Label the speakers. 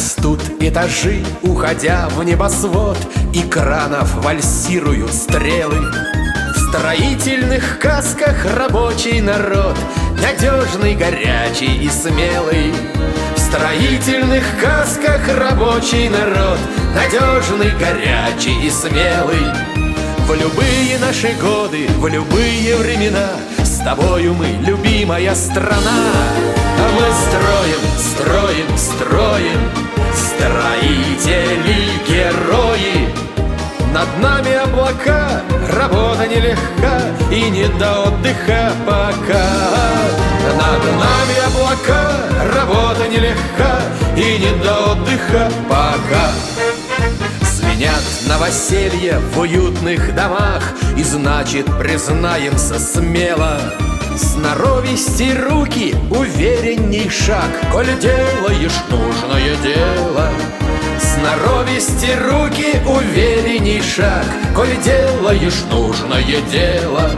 Speaker 1: Растут этажи, уходя в небосвод, и кранов вальсируют стрелы. В строительных касках рабочий народ, надежный, горячий и смелый. В строительных касках рабочий народ, надежный, горячий и смелый. В любые наши годы, в любые времена с тобою мы, любимая страна. А мы строим, строим, строим, строители-герои. Над нами облака, работа нелегка, и не до отдыха пока. Над нами облака, работа нелегка, и не до отдыха пока. Звенят новоселья в уютных домах, и значит, признаемся смело, сноровисти руки, уверенней шаг, коль делаешь нужное дело. Сноровисти руки, уверенней шаг, коль делаешь нужное дело.